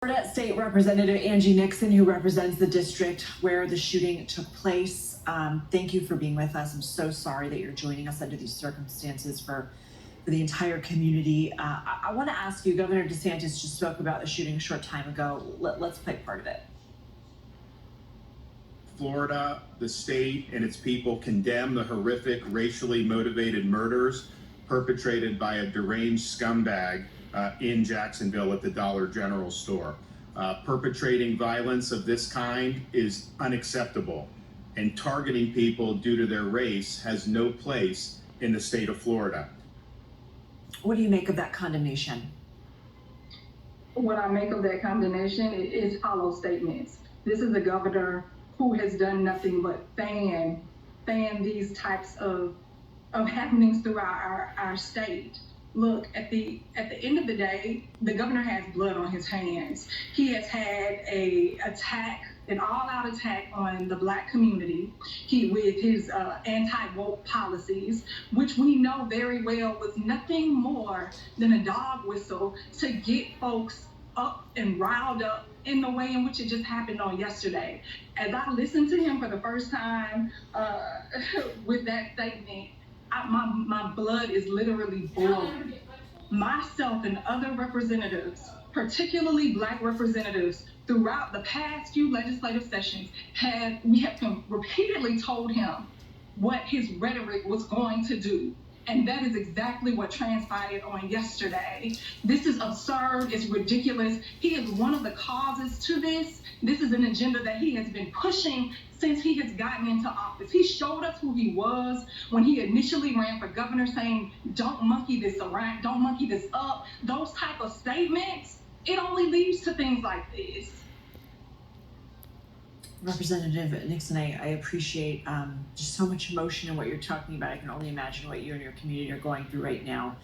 Florida State Representative Angie Nixon, who represents the district where the shooting took place. Thank you for being with us. I'm so sorry that you're joining us under these circumstances for the entire community. I want to ask you, Governor DeSantis just spoke about the shooting a short time ago. Let's play part of it. Florida, the state, and its people condemn the horrific racially motivated murders perpetrated by a deranged scumbag in Jacksonville at the Dollar General store. Perpetrating violence of this kind is unacceptable, and targeting people due to their race has no place in the state of Florida. What do you make of that condemnation? What I make of that condemnation is hollow statements. This is a governor who has done nothing but fan these types of happenings throughout our state. Look, at the end of the day, the governor has blood on his hands. He has had an all-out attack on the Black community. With his anti-woke policies, which we know very well was nothing more than a dog whistle to get folks up and riled up in the way in which it just happened on yesterday. As I listened to him for the first time with that statement, my blood is literally boiling. Myself and other representatives, particularly Black representatives, throughout the past few legislative sessions, we have repeatedly told him what his rhetoric was going to do. And that is exactly what transpired on yesterday. This is absurd. It's ridiculous. He is one of the causes to this. This is an agenda that he has been pushing since he has gotten into office. He showed us who he was when he initially ran for governor, saying, don't monkey this around, don't monkey this up. Those type of statements, it only leads to things like this. Representative Nixon, I appreciate just so much emotion in what you're talking about. I can only imagine what you and your community are going through right now.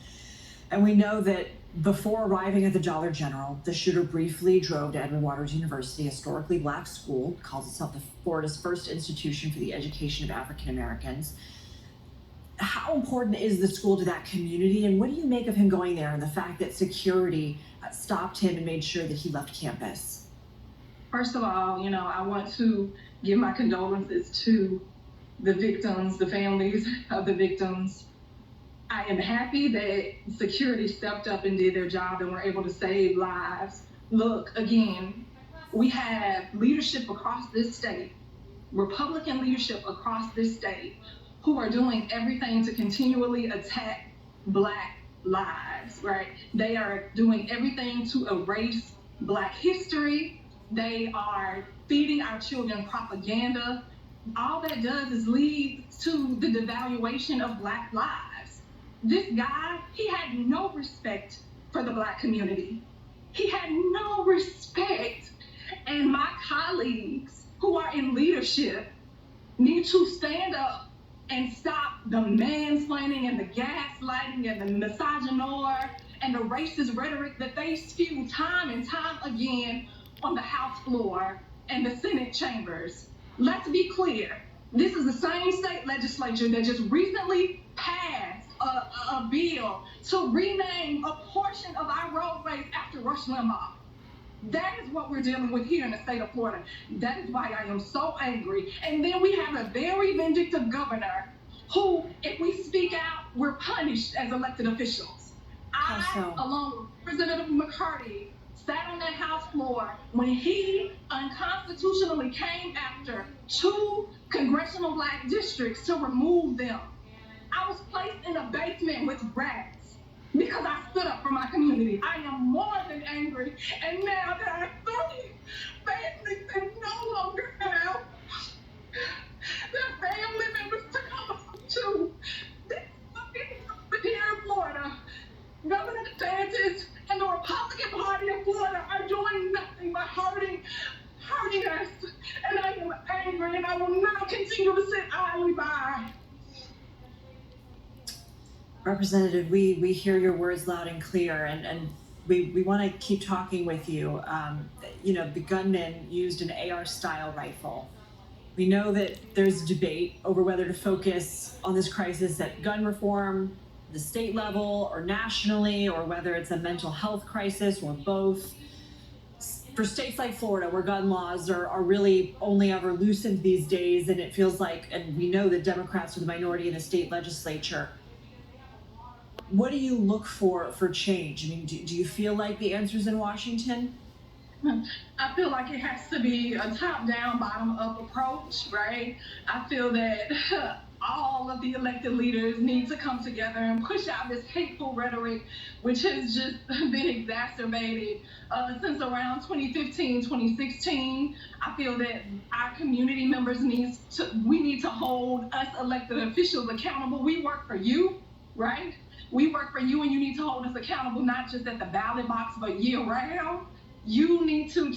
And we know that before arriving at the Dollar General, the shooter briefly drove to Edward Waters University, a historically Black school, calls itself Florida's first institution for the education of African Americans. How important is the school to that community, and what do you make of him going there and the fact that security stopped him and made sure that he left campus? First of all, I want to give my condolences to the victims, the families of the victims. I am happy that security stepped up and did their job and were able to save lives. Look, again, we have leadership across this state, Republican leadership across this state, who are doing everything to continually attack Black lives, right? They are doing everything to erase Black history. They are feeding our children propaganda. All that does is lead to the devaluation of Black lives. This guy, he had no respect for the Black community. He had no respect. And my colleagues who are in leadership need to stand up and stop the mansplaining and the gaslighting and the misogynoir and the racist rhetoric that they spew time and time again on the House floor and the Senate chambers. Let's be clear. This is the same state legislature that just recently passed a bill to rename a portion of our roadways after Rush Limbaugh. That is what we're dealing with here in the state of Florida. That is why I am so angry. And then we have a very vindictive governor who, if we speak out, we're punished as elected officials. I, along with Representative McCarty, sat on that House floor when he unconstitutionally came after 2 congressional Black districts to remove them. I was placed in a basement with rats because I stood up for my community. I am more than angry, and now that I see families that no longer have their family members to come to, this is here in Florida. Governor DeSantis and the Republican Party of Florida are doing nothing but hurting us. And I am angry, and I will not continue to sit idly by. Representative, we hear your words loud and clear, and we want to keep talking with you. The gunman used an AR-style rifle. We know that there's debate over whether to focus on this crisis at gun reform, the state level or nationally, or whether it's a mental health crisis or both. for states like Florida, where gun laws are really only ever loosened these days, and it feels like, and we know that Democrats are the minority in the state legislature, what do you look for change? I mean, do you feel like the answer's in Washington? I feel like it has to be a top-down, bottom-up approach, right? I feel that all of the elected leaders need to come together and push out this hateful rhetoric, which has just been exacerbated since around 2015, 2016. I feel that our community members need to hold us elected officials accountable. We work for you, right? We work for you, and you need to hold us accountable, not just at the ballot box, but year-round. You need to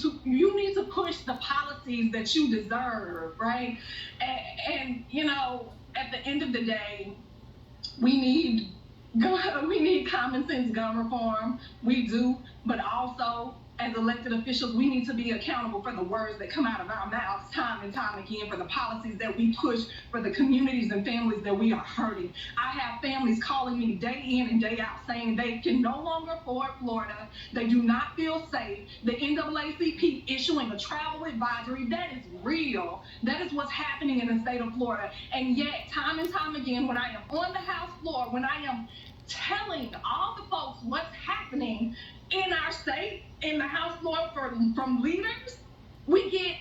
push the policies that you deserve, right? And you know, at the end of the day, we need common sense gun reform. We do, but also as elected officials, we need to be accountable for the words that come out of our mouths time and time again, for the policies that we push, for the communities and families that we are hurting. I have families calling me day in and day out saying they can no longer afford Florida. They do not feel safe. The NAACP issuing a travel advisory, that is real. That is what's happening in the state of Florida. And yet, time and time again, when I am on the House floor, when I am telling all the folks what's happening in our state, in the House floor from leaders, we get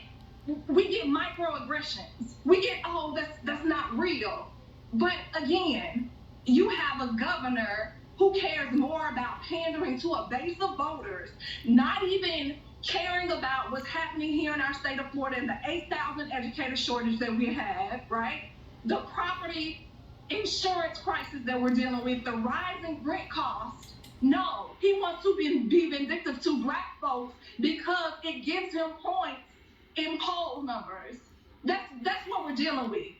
microaggressions. We get, oh, that's not real. But again, you have a governor who cares more about pandering to a base of voters, not even caring about what's happening here in our state of Florida and the 8,000 educator shortage that we have, right? The property insurance crisis that we're dealing with, the rising rent costs. No, he wants to be vindictive to Black folks because it gives him points in poll numbers. That's what we're dealing with.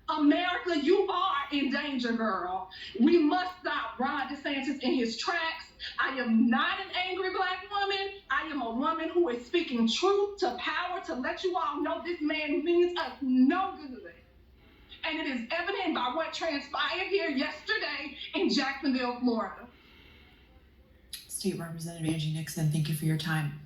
America, you are in danger, girl. We must stop Ron DeSantis in his tracks. I am not an angry Black woman. I am a woman who is speaking truth to power to let you all know this man means us no good. And it is evident by what transpired here yesterday in Jacksonville, Florida. State Representative Angie Nixon, thank you for your time.